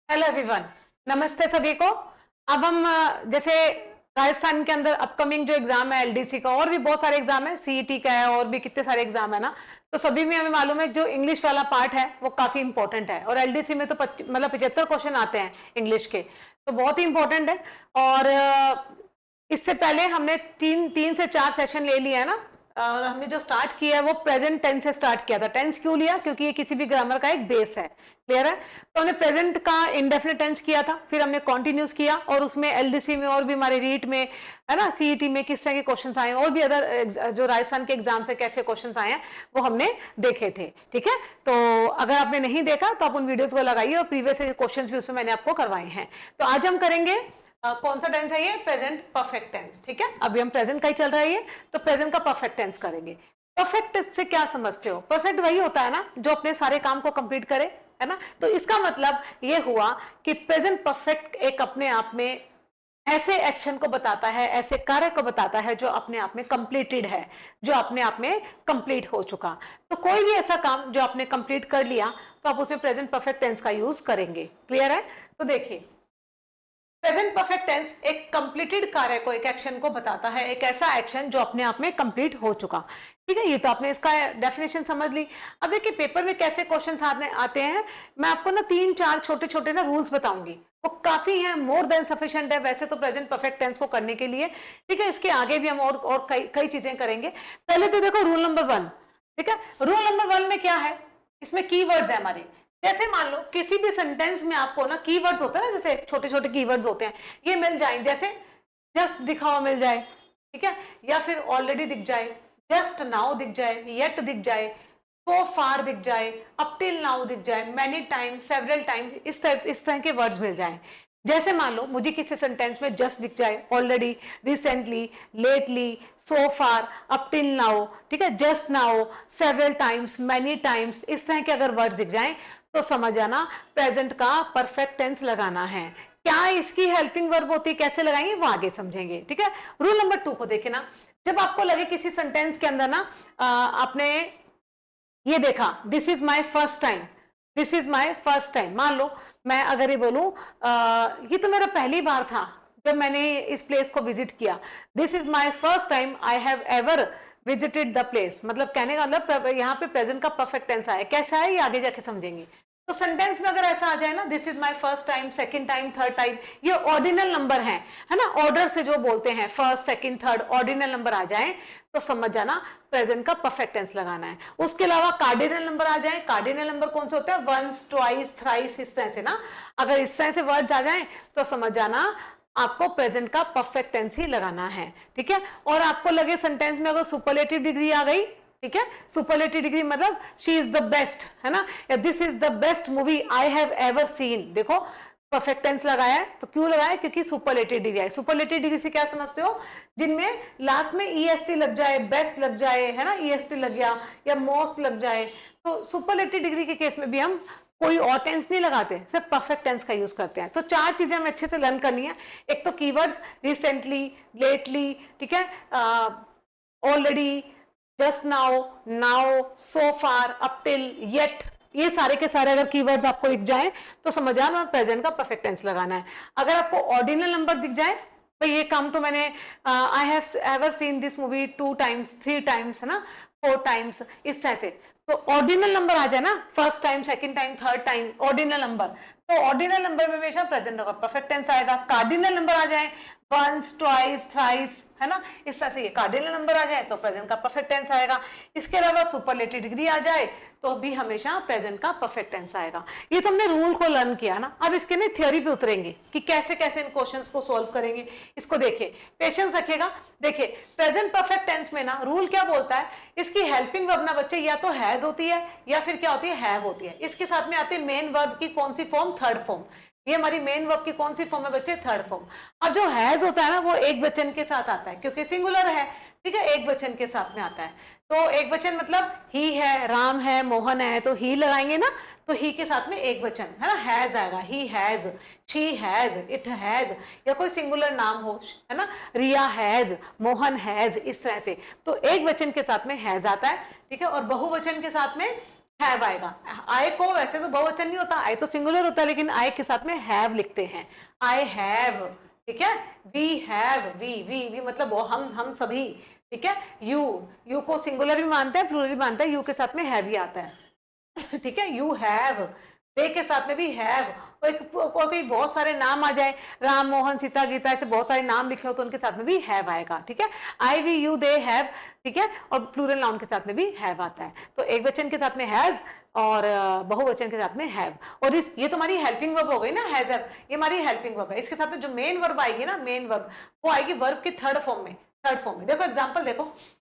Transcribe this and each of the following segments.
Hello everyone, नमस्ते सभी को। अब हम जैसे राजस्थान के अंदर अपकमिंग जो एग्जाम है एलडीसी का, और भी बहुत सारे एग्जाम है, सीईटी का है और भी कितने सारे एग्जाम है ना। तो सभी में हमें मालूम है जो इंग्लिश वाला पार्ट है वो काफी इंपॉर्टेंट है, और एलडीसी में तो मतलब 75 क्वेश्चन आते हैं इंग्लिश के, तो बहुत ही इंपॉर्टेंट है। और इससे पहले हमने तीन से चार सेशन ले लिया है ना। और हमने जो स्टार्ट किया है वो प्रेजेंट टेंस से स्टार्ट किया था। टेंस क्यों लिया? क्योंकि ये किसी भी ग्रामर का एक बेस है। क्लियर है? तो हमने प्रेजेंट का इंडेफिनिट टेंस किया था, फिर हमने कॉन्टिन्यूस किया, और उसमें एलडीसी में और भी हमारे रीट में है ना, सीईटी में किस तरह के क्वेश्चन आए, और भी अदर जो राजस्थान के एग्जाम से कैसे क्वेश्चन आए हैं वो हमने देखे थे। ठीक है, तो अगर आपने नहीं देखा तो आप उन वीडियोज को लगाइए, और प्रीवियस क्वेश्चन भी उसमें मैंने आपको करवाए हैं। तो आज हम करेंगे कौन सा टेंस है ये? Present perfect tense. ठीक है, अभी हम प्रेजेंट का ही चल रहा है ये, तो प्रेजेंट का परफेक्ट टेंस करेंगे। परफेक्ट से क्या समझते हो? परफेक्ट वही होता है ना जो अपने सारे काम को कंप्लीट करे, है ना। तो इसका मतलब ये हुआ कि प्रेजेंट परफेक्ट एक अपने आप में ऐसे एक्शन को बताता है, ऐसे कार्य को बताता है जो अपने आप में कंप्लीटेड है, जो अपने आप में कंप्लीट हो चुका। तो कोई भी ऐसा काम जो आपने कंप्लीट कर लिया तो आप उसमें प्रेजेंट परफेक्ट टेंस का यूज करेंगे। क्लियर है? तो देखिए, प्रेजेंट परफेक्ट टेंस एक कंप्लीटेड कार्य को, एक एक्शन को बताता है, एक ऐसा एक्शन जो अपने आप में कंप्लीट हो चुका। ठीक है, ये तो आपने इसका डेफिनेशन समझ ली। अब देखिए पेपर में कैसे क्वेश्चंस आते हैं, मैं आपको ना 3-4 छोटे छोटे ना रूल्स बताऊंगी, वो काफी है, मोर देन सफिशिएंट है वैसे तो प्रेजेंट परफेक्ट टेंस को करने के लिए। ठीक है, इसके आगे भी हम और कई चीजें करेंगे। पहले तो देखो रूल नंबर 1। ठीक है, रूल नंबर 1 में क्या है? इसमें कीवर्ड्स है हमारे। जैसे मान लो किसी भी सेंटेंस में आपको ना कीवर्ड्स होते हैं ना, जैसे छोटे छोटे कीवर्ड्स होते हैं, ये मिल जाए, जैसे जस्ट दिखा हुआ मिल जाए, ठीक है, या फिर ऑलरेडी दिख जाए, जस्ट नाउ दिख जाए, येट दिख जाए, सो फार दिख जाए, अप टिल नाउ दिख जाए, मैनी टाइम, सेवरल टाइम, इस तरह के वर्ड्स मिल जाए। जैसे मान लो मुझे किसी सेंटेंस में जस्ट दिख जाए, ऑलरेडी, रिसेंटली, लेटली, सो फार, अप टिल नाउ, ठीक है, just now, several times, many times, इस तरह के अगर वर्ड्स दिख जाएं तो समझ आना प्रेजेंट का परफेक्ट टेंस लगाना है। क्या इसकी हेल्पिंग वर्ब होती है, कैसे लगाएंगे वो आगे समझेंगे। ठीक है, रूल नंबर 2 को देखे ना, जब आपको लगे किसी सेंटेंस के अंदर ना आपने ये देखा, this is my first time, this is my first time, मान लो मैं अगर ये बोलूं ये तो मेरा पहली बार था जब मैंने इस प्लेस को विजिट किया, this is my first time I have ever visited the place, मतलब कहने का मतलब यहाँ पे प्रेजेंट का परफेक्ट टेंस आया। कैसा है ये आगे जाके समझेंगे। तो सेंटेंस में अगर ऐसा आ जाए ना, this is my first time, second time, third time, ये ऑर्डिनल नंबर है ना, ऑर्डर से जो बोलते हैं, first second third, ordinal number आ जाए तो समझ जाना प्रेजेंट का परफेक्ट टेंस लगाना है। उसके अलावा कार्डिनल नंबर आ जाए, कार्डिनल नंबर कौन से होते हैं? वंस, ट्वाइस, थ्राइस, इस तरह से ना, अगर इस तरह से वर्ड्स आ जाए तो समझ जाना आपको प्रेजेंट का परफेक्ट टेंस ही लगाना है। ठीक है, और आपको लगे सेंटेंस में अगर सुपरलेटिव डिग्री आ गई, ठीक है, सुपरलेटिव डिग्री मतलब शी इज द बेस्ट, है ना, या this is the best movie I have ever scene, देखो परफेक्ट टेंस लगाया है। तो क्यों लगाया? क्योंकि सुपरलेटिव डिग्री है। सुपरलेटिव डिग्री से क्या समझते हो? जिनमें लास्ट में ईएसटी लग जाए, बेस्ट लग जाए, है ना, ईएसटी लग गया, या मोस्ट लग जाए, तो सुपरलेटिव डिग्री के केस में भी हम कोई और टेंस नहीं लगाते, सिर्फ परफेक्ट टेंस का यूज करते हैं। तो 4 चीजें हमें अच्छे से लर्न करनी है। एक तो कीवर्ड्स, रिसेंटली, लेटली, ठीक है, already, just now, now, so फार, अप टिल, येट, ये सारे के सारे अगर कीवर्ड्स आपको दिख जाए तो समझ आना प्रेजेंट का परफेक्ट टेंस लगाना है। अगर आपको ऑर्डिनल नंबर दिख जाए, तो ये काम तो मैंने आई have ever seen this movie 2 times, 3 times, है ना, 4 टाइम्स, इस तरह से, तो ऑर्डिनल नंबर आ जाए ना, first time, second time, third time, ordinal number, तो ऑर्डिनल नंबर में हमेशा प्रेजेंट का परफेक्ट टेंस आएगा। कार्डिनल नंबर आ जाए, वंस, ट्वाइस, थ्राइस, है ना, इस तरह से ये कार्डिनल नंबर आ जाए तो प्रेजेंट का परफेक्ट टेंस आएगा। इसके अलावा सुपरलेटिव डिग्री आ जाए तो भी हमेशा प्रेजेंट का परफेक्ट टेंस आएगा। ये तो हमने रूल को लर्न किया ना, अब इसके ना थ्योरी पे उतरेंगे कि कैसे कैसे इन क्वेश्चंस को सॉल्व करेंगे। इसको देखिए, पेशेंस रखिएगा। देखिए प्रेजेंट परफेक्ट टेंस में ना रूल क्या बोलता है, इसकी हेल्पिंग वर्ब ना बच्चे या तो हैज होती है या फिर क्या होती है, हैव होती है। इसके साथ में आती है मेन वर्ब की कौन सी फॉर्म? Third form. ये हमारी मेन वर्ब की कौन सी फॉर्म है बच्चे? Third form. अब जो हैज होता है ना वो एक वचन के साथ आता है क्योंकि सिंगुलर है, ठीक है, एक वचन के साथ में आता है। तो एक वचन मतलब ही है, राम है, मोहन है, तो ही लगाएंगे ना, तो ही के साथ में एक वचन है ना, हैज आएगा, he has, she has, it has, या कोई सिंगुलर नाम हो, है ना, रिया हैज, मोहन हैज, इस तरह से। तो एक वचन के साथ में हैज आता है, ठीक है, और बहुवचन के साथ में हैव आएगा। आई को वैसे तो बहुवचन नहीं होता, आई तो सिंगुलर होता है, लेकिन आई के साथ में हैव लिखते हैं, आई हैव, ठीक है। वी हैव, वी मतलब वो, हम सभी, ठीक है। यू को सिंगुलर भी मानते हैं, प्लूरल भी मानते हैं, यू के साथ में हैव ही आता है ठीक है। यू हैव, दे के साथ में भी हैव, कोई बहुत सारे नाम आ जाए, राम मोहन सीता गीता, ऐसे बहुत सारे नाम लिखे हो तो उनके साथ में भी हैव आएगा, ठीक है। आई वी यू दे हैव, ठीक है। और प्लूरल नाउन के साथ में भी हैव आता है। तो एक वचन के साथ में हैज और बहुवचन के साथ में हैव। और ये तो हमारी हेल्पिंग वर्ब हो गई ना, हैज हैव, ये हमारी हेल्पिंग वर्ब है। इसके साथ में जो मेन वर्ब आएगी ना, मेन वर्ब, वो आएगी वर्ब की थर्ड फॉर्म में। थर्ड फॉर्म में देखो, एग्जाम्पल देखो,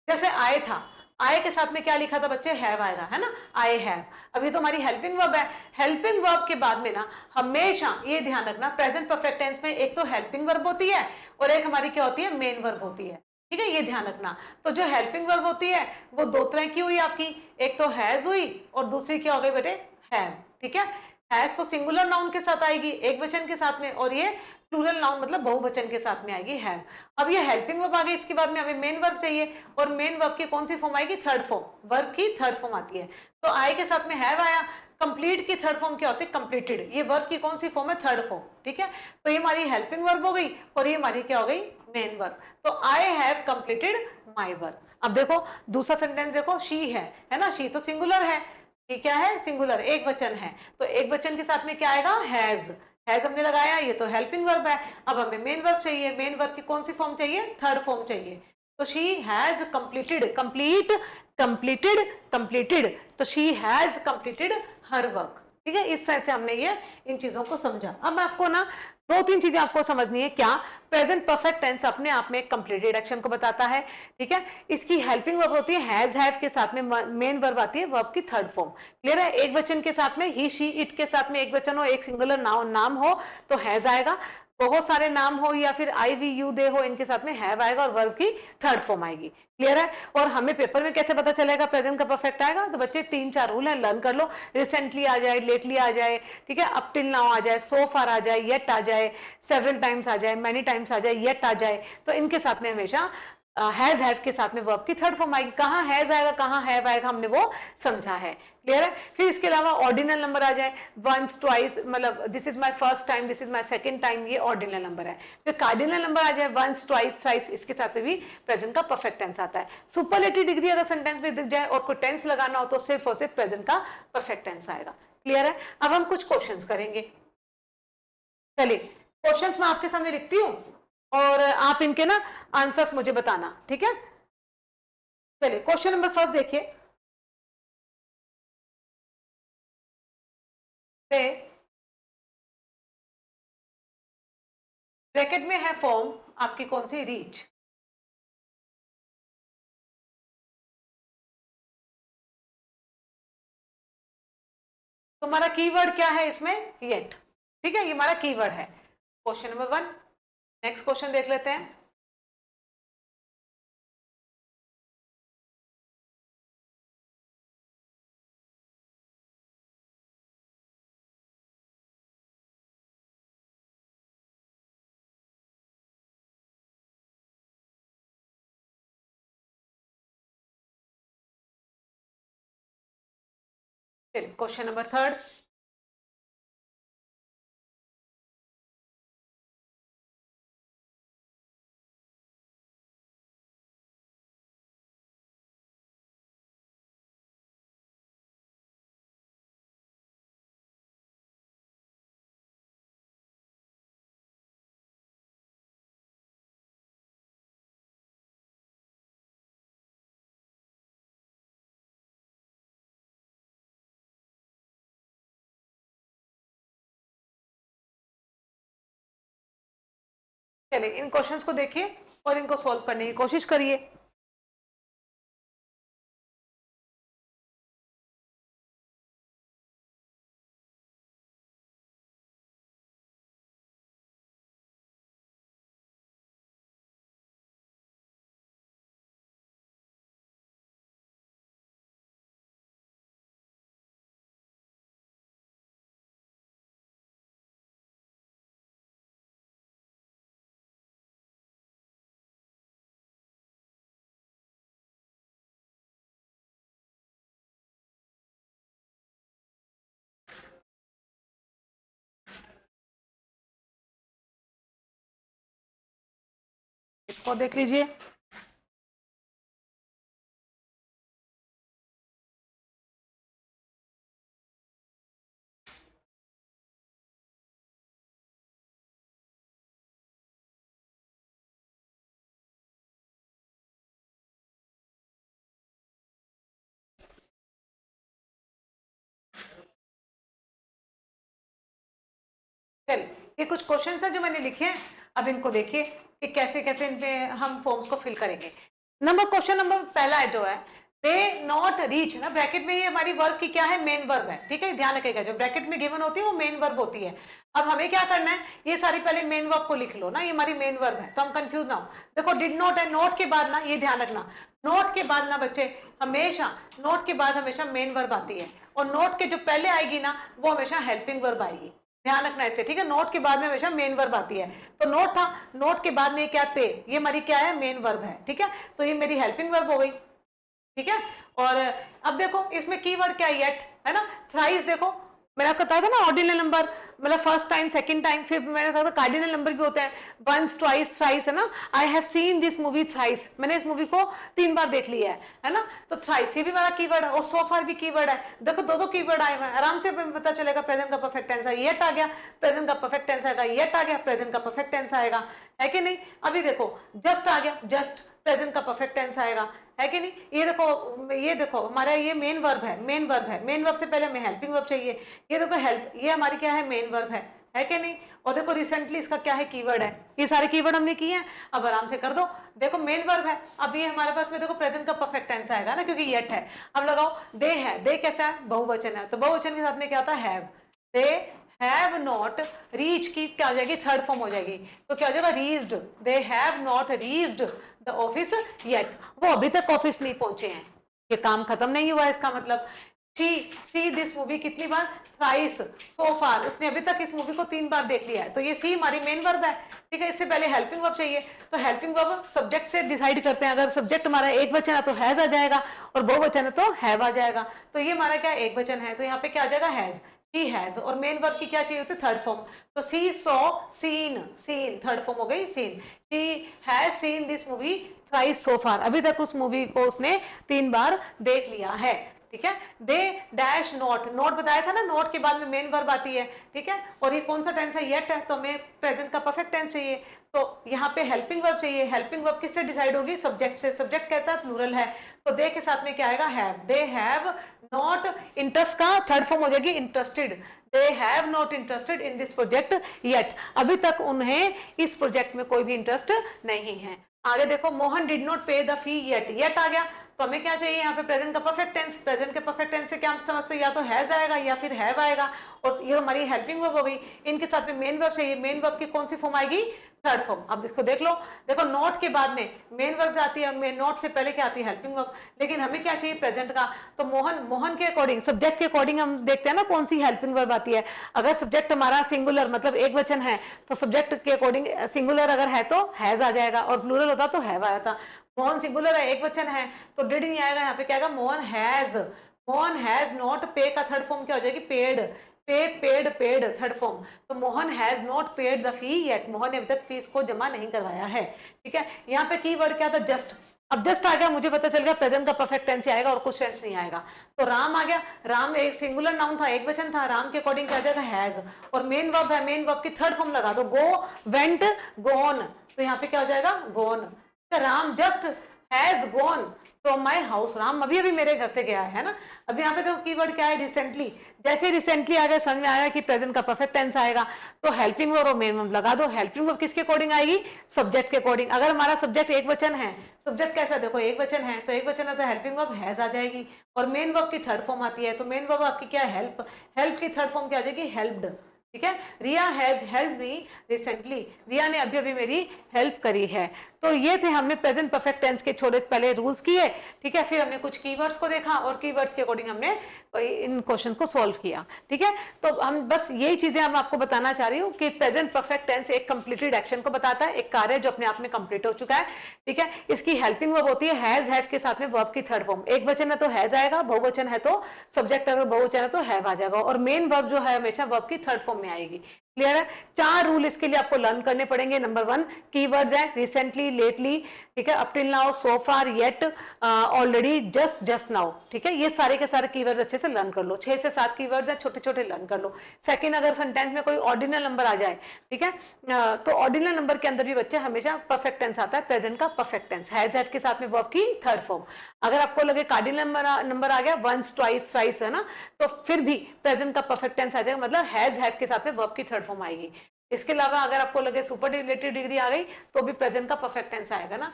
जैसे आए था, आए के साथ में क्या लिखा था बच्चे, हैव आएगा, है ना, आई हैव। अब ये तो हमारी हेल्पिंग वर्ब है। हेल्पिंग वर्ब के बाद में ना हमेशा ये ध्यान रखना, प्रेजेंट परफेक्ट टेंस में एक तो हेल्पिंग वर्ब होती है और एक हमारी क्या होती है, मेन वर्ब होती है, ठीक है, ये ध्यान रखना। तो जो हेल्पिंग वर्ब होती है वो दो तरह की हुई आपकी, एक तो हैज हुई और दूसरी क्या हो गई बेटे, हैव, ठीक है। हैज तो सिंगुलर नाउन के साथ आएगी, एक वचन के साथ में, और ये प्लूरल नाउन मतलब बहुवचन के साथ में आएगी, हैव। अब ये हेल्पिंग वर्ब आ गई, इसके बाद में हमें मेन वर्ब चाहिए, और मेन वर्ब की कौन सी फॉर्म आएगी, थर्ड फॉर्म, वर्ब की थर्ड फॉर्म आती है। तो आई के साथ में हैव आया, कंप्लीट की थर्ड फॉर्म क्या होती है, कंप्लीटेड, ये वर्ब की कौन सी फॉर्म है, थर्ड फॉर्म, ठीक है। तो ये हमारी हेल्पिंग वर्ब हो गई और ये हमारी क्या हो गई, मेन वर्ब। तो I have completed my verb. अब देखो दूसरा सेंटेंस देखो, शी है ना, शी तो सिंगुलर है, ये क्या है, सिंगुलर, एक वचन है, तो एक वचन के साथ में क्या आएगा, हैज, हैज हमने लगाया, ये तो हेल्पिंग वर्ब है। अब हमें मेन वर्ब चाहिए, मेन वर्ब की कौन सी फॉर्म चाहिए, थर्ड फॉर्म चाहिए। तो she has completed, complete, completed, completed, तो she has completed her work, ठीक है। इस तरह से हमने ये इन चीजों को समझा। अब आपको ना दो तीन चीजें आपको समझनी है, क्या, प्रेजेंट परफेक्ट टेंस अपने आप में कंप्लीटेड एक्शन को बताता है, ठीक है। इसकी हेल्पिंग वर्ब होती है हैज हैव के साथ में, मेन वर्ब आती है वर्ब की थर्ड फॉर्म, क्लियर है। एक वचन के साथ में ही शी इट के साथ में एक वचन हो, एक सिंगुलर नाम हो तो हैज आएगा, बहुत सारे नाम हो या फिर आई वी यू दे हो, इनके साथ में हैव आएगा और वर्ब की थर्ड फॉर्म आएगी, क्लियर है। और हमें पेपर में कैसे पता चलेगा प्रेजेंट का परफेक्ट आएगा, तो बच्चे तीन चार रूल है, लर्न कर लो। रिसेंटली आ जाए, लेटली आ जाए, ठीक है, अप टिल नाउ आ जाए, सो फार आ जाए, येट आ जाए, सेवरल टाइम्स आ जाए, मैनी टाइम्स आ जाए, येट आ जाए, तो इनके साथ में हमेशा हैज हैव के साथ में वर्ब की थर्ड फॉर्म आएगी। कहाँ हैज आएगा, कहाँ हैव आएगा, हमने वो समझा है, क्लियर है। फिर इसके अलावा ऑर्डिनल नंबर आ जाए, वंस ट्वाइस, मतलब this is my first time, this is my second time, ये ऑर्डिनल नंबर है। फिर कार्डिनल नंबर आ जाए, वंस ट्वाइस थ्राइस, इसके साथ में भी प्रेजेंट का परफेक्ट टेंस आता है। सुपरलेटिव डिग्री अगर सेंटेंस में दिख जाए और कोई टेंस लगाना हो तो सिर्फ और सिर्फ प्रेजेंट का परफेक्ट टेंस आएगा, क्लियर है। अब हम कुछ क्वेश्चंस करेंगे, चलिए क्वेश्चंस मैं आपके सामने लिखती हूँ और आप इनके ना आंसर्स मुझे बताना, ठीक है। चलिए क्वेश्चन नंबर फर्स्ट देखिए, ब्रैकेट में है फॉर्म आपकी कौन सी, रीच, तो हमारा कीवर्ड क्या है इसमें, येट, ठीक है, ये हमारा कीवर्ड है, question number one. Next question देख लेते हैं, चलिए क्वेश्चन नंबर थर्ड, चलिए इन क्वेश्चंस को देखिए और इनको सॉल्व करने की कोशिश करिए। इसको देख लीजिए। चल, ये कुछ क्वेश्चंस है जो मैंने लिखे हैं, अब इनको देखिए कि कैसे कैसे इन पे हम फॉर्म्स को फिल करेंगे। क्वेश्चन नंबर पहला है जो है दे नॉट रीच ना, ब्रैकेट में ये हमारी वर्ब की क्या है, मेन वर्ब है, ठीक है, ध्यान रखिएगा जो ब्रैकेट में गिवन होती है वो मेन वर्ब होती है। अब हमें क्या करना है, ये सारी पहले मेन वर्ब को लिख लो ना, ये हमारी मेन वर्ब है, तो हम कंफ्यूज ना हो। देखो डिड नॉट है, नोट के बाद ना, ये ध्यान रखना, नोट के बाद ना बच्चे हमेशा, नोट के बाद हमेशा मेन वर्ब आती है, और नोट के जो पहले आएगी ना वो हमेशा हेल्पिंग वर्ब आएगी, ध्यान रखना ऐसे, ठीक है। नोट के बाद में हमेशा मेन वर्ब आती है, तो नोट था, नोट के बाद में क्या पे, ये हमारी क्या है, मेन वर्ब है, ठीक है, तो ये मेरी हेल्पिंग वर्ब हो गई, ठीक है। और अब देखो इसमें कीवर्ड क्या है, येट है ना, थ्राइस, देखो मैंने आपको बताया था ना ऑर्डिनल नंबर, मतलब फर्स्ट टाइम, सेकंड टाइम, फिर मैंने कहा था कार्डिनल नंबर भी होते हैं, वंस, ट्वाइस, थ्राइस, है ना। I have seen this movie thrice, मैंने इस मूवी को 3 बार देख लिया है ना, तो थ्राइस ये भी मेरा कीवर्ड है, और सो फार भी कीवर्ड है। देखो दो कीवर्ड आए हुए हैं, आराम से पता चलेगा। प्रेजेंट का परफेक्ट टेंस है, येट आ गया, प्रेजेंट का परफेक्ट टेंस आएगा, येट आ गया, प्रेजेंट का परफेक्ट टेंस आएगा, है कि नहीं। अभी देखो जस्ट आ गया, जस्ट प्रेजेंट का परफेक्ट टेंस आएगा, है कि नहीं। ये देखो हमारा ये मेन वर्ब है, मेन वर्ब है, मेन वर्ब से पहले हमें हेल्पिंग वर्ब चाहिए, ये देखो हेल्प, ये हमारी क्या है, मेन वर्ब है कि नहीं। और देखो रिसेंटली इसका क्या है, कीवर्ड है, ये सारे कीवर्ड हमने किए हैं, अब आराम से कर दो। देखो मेन वर्ब है, अब ये हमारे पास में देखो प्रेजेंट का परफेक्ट टेंस आएगा ना, क्योंकि येट है। अब लगाओ दे है, दे कैसा है, बहुवचन है, तो बहुवचन के साथ में क्या होता है, have, they have not reach की क्या हो जाएगी, थर्ड फॉर्म हो जाएगी, तो क्या हो जाएगा, reached, they have not reached the office yet, वो अभी तक ऑफिस नहीं पहुंचे हैं, ये काम खत्म नहीं हुआ है, इसका मतलब। सी दिस मूवी कितनी बार, थ्राइस, सो फार, उसने अभी तक इस मूवी को 3 बार देख लिया है, तो ये सी हमारी मेन वर्ब है, ठीक है। इससे पहले हेल्पिंग वर्ब चाहिए, तो हेल्पिंग वर्ब सब्जेक्ट से डिसाइड करते हैं, अगर सब्जेक्ट हमारा एक वचन है तो हैज आ जाएगा, और बहुवचन है तो हैव आ जाएगा, तो ये हमारा क्या एक वचन है, तो यहाँ पे क्या आ जाएगा, हैज, he has, और मेन वर्ब की क्या चाहिए होती है, थर्ड फॉर्म, तो see, saw, seen, seen third form हो गई, seen, he has seen this movie thrice so far, अभी तक उस मूवी को उसने 3 बार देख लिया है, ठीक है। दे डैश नोट, नोट बताया था ना, नोट के बाद में मेन वर्ब आती है, ठीक है, और ये कौन सा टेंस है, येट है, तो हमें प्रेजेंट का परफेक्ट टेंस चाहिए, तो यहाँ पे हेल्पिंग वर्ब चाहिए, हेल्पिंग वर्ब किससे डिसाइड होगी, सब्जेक्ट से, सब्जेक्ट कैसा है, प्लूरल है, तो दे के साथ में क्या आएगा, have, they have not, interest का थर्ड फॉर्म हो जाएगी interested, they have not interested in this project yet, अभी तक उन्हें इस प्रोजेक्ट में कोई भी इंटरेस्ट नहीं है। आगे देखो, मोहन डिड नॉट पे द फी येट, येट आ गया, तो हमें क्या चाहिए यहाँ पे, प्रेजेंट का परफेक्ट टेंस, प्रेजेंट के परफेक्ट टेंस से क्या हम समझते हैं, या तो हैज आएगा या फिर हैव आएगा, और ये हमारी हेल्पिंग वर्ब हो गई, इनके साथ में मेन वर्ब चाहिए, मेन वर्ब की कौन सी फॉर्म आएगी, थर्ड फॉर्म। अब इसको देख लो, देखो नोट के बाद में मेन वर्ब आती है, नोट से पहले क्या आती है, हेल्पिंग वर्ब, लेकिन हमें क्या चाहिए, प्रेजेंट का, तो मोहन के अकॉर्डिंग, सब्जेक्ट के अकॉर्डिंग हम देखते हैं ना कौन सी हेल्पिंग वर्ब आती है, अगर सब्जेक्ट हमारा सिंगुलर मतलब एक वचन है, तो सब्जेक्ट के अकॉर्डिंग सिंगुलर अगर है तो हैज आ जाएगा, और प्लूरल होता तो हैव आया था। मोहन सिंगुलर है, एक वचन है, तो डिड नहीं आएगा, यहाँ पे क्या आएगा, मोहन हैज नॉट, पे का थर्ड फॉर्म क्या हो जाएगी, पेड, पेड थर्ड फॉर्म, तो Mohan has not paid the fee yet, Mohan ने अभी तक फीस को जमा नहीं करवाया है, ठीक है। यहाँ पे कीवर्ड क्या था, जस्ट, अब जस्ट आ गया, मुझे पता चल गया प्रेजेंट का परफेक्ट टेंस ही आएगा और कुछ टेंस नहीं आएगा, तो राम आ गया, राम एक सिंगुलर नाउन था, एक वचन था, राम के अकॉर्डिंग क्या जाएगा, हैज, और मेन वर्ब है, मेन वर्ब की थर्ड फॉर्म लगा दो, गो, वेंट, गोन, तो यहाँ पे क्या हो जाएगा, gone, Ram just has gone from my house, Ram अभी अभी मेरे घर से गया है ना। अभी यहाँ पे देखो कीवर्ड क्या है, रिसेंटली, जैसे रिसेंटली आ गया, समझ में आया कि प्रेजेंट का परफेक्ट टेंस आएगा, तो हेल्पिंग वर्ब और मेन वर्ब लगा दो, हेल्पिंग वर्ब किसके अकॉर्डिंग आएगी, सब्जेक्ट के अकॉर्डिंग, अगर हमारा सब्जेक्ट एक वचन है, सब्जेक्ट कैसा देखो एक वचन है, तो एक वचन है तो हेल्पिंग वर्ब हैज आ जाएगी, और मेन वर्ब की थर्ड फॉर्म आती है, तो मेन वर्ब आपकी क्या है, हेल्प, हेल्प की थर्ड फॉर्म क्या आ जाएगी, हेल्प्ड, ठीक है। रिया हैज हेल्प मी रिसेंटली, रिया ने अभी अभी मेरी हेल्प करी है। तो ये थे हमने प्रेजेंट परफेक्ट टेंस के छोटे पहले रूल्स किए, ठीक है, फिर हमने कुछ कीवर्ड्स को देखा और कीवर्ड्स के अकॉर्डिंग हमने इन क्वेश्चंस को सॉल्व किया, ठीक है। तो हम बस यही चीजें हम आपको बताना चाह रही हूँ कि प्रेजेंट परफेक्ट टेंस एक कंप्लीटेड एक्शन को बताता है, एक कार्य जो अपने आप में कंप्लीट हो चुका है, ठीक है। इसकी हेल्पिंग वर्ब होती है हैज, हैव के साथ में वर्ब की थर्ड फॉर्म, एक वचन है तो हैज आएगा, बहुवचन है तो सब्जेक्ट, अगर बहुवचन है तो हैव आ जाएगा, और मेन वर्ब जो है हमेशा वर्ब की थर्ड फॉर्म में आएगी। क्लियर है? 4 रूल इसके लिए आपको लर्न करने पड़ेंगे। नंबर 1 कीवर्ड्स है, रिसेंटली, लेटली, ठीक है, up till now, so far, yet, already, just, just now, ठीक है, ये सारे के सारे कीवर्ड्स अच्छे से लर्न कर लो। 6 से 7 कीवर्ड्स है, छोटे छोटे लर्न कर लो। सेकंड, अगर सेंटेंस में कोई ऑर्डिनल नंबर आ जाए, ठीक है, तो ऑर्डिनल नंबर के अंदर भी बच्चे हमेशा परफेक्ट टेंस आता है, प्रेजेंट का परफेक्ट टेंस, हैज हैव के साथ में वर्ब की थर्ड फॉर्म। अगर आपको लगे कार्डिनल नंबर आ गया, वंस, ट्वाइस, थ्राइस, है ना, तो फिर भी प्रेजेंट का परफेक्ट टेंस आ जाएगा, मतलब हैज हैव के साथ में वर्ब की थर्ड फॉर्म आएगी। इसके अलावा अगर आपको लगे सुपरलेटिव डिग्री आ गई तो भी प्रेजेंट का परफेक्ट टेंस आएगा ना।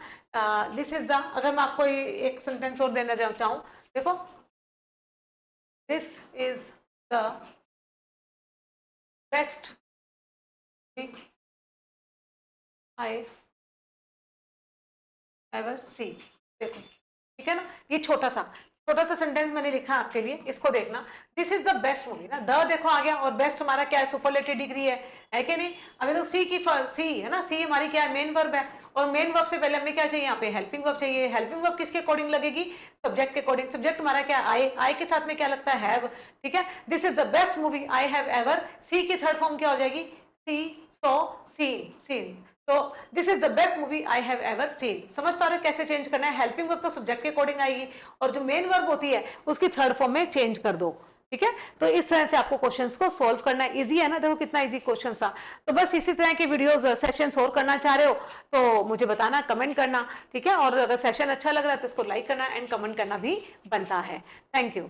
दिस इज द, अगर मैं आपको एक सेंटेंस और देना चाहूँ, देखो, this is the best I ever see, देखो, ठीक है ना, ये छोटा सा सेंटेंस मैंने लिखा आपके लिए, इसको देखना। This is the best movie ना, द देखो आ गया, और बेस्ट हमारा क्या है, सुपरलेटिव डिग्री है कि नहीं? अभी तो सी है ना, सी हमारी क्या है, मेन वर्ब है, और मेन वर्ब से पहले हमें क्या चाहिए, यहाँ पे हेल्पिंग वर्ब चाहिए। हेल्पिंग वर्ब किसके अकॉर्डिंग लगेगी, सब्जेक्ट के अकॉर्डिंग। सब्जेक्ट हमारा क्या है, आई के साथ में क्या लगता है, हैव, ठीक है। This is the best movie I have ever, see की थर्ड फॉर्म क्या हो जाएगी, सी, सॉ, सीन। तो this is the best movie I have ever seen. समझ पा रहे हो कैसे चेंज करना है? हेल्पिंग वर्ब तो सब्जेक्ट के अकॉर्डिंग आएगी, और जो मेन वर्ब होती है उसकी थर्ड फॉर्म में चेंज कर दो, ठीक है। तो इस तरह से आपको क्वेश्चंस को सॉल्व करना है। इजी है ना, देखो कितना इजी क्वेश्चन था। तो बस इसी तरह के वीडियोस सेशंस और करना चाह रहे हो तो मुझे बताना, कमेंट करना, ठीक है। और अगर सेशन अच्छा लग रहा है तो इसको लाइक करना एंड कमेंट करना भी बनता है। Thank you.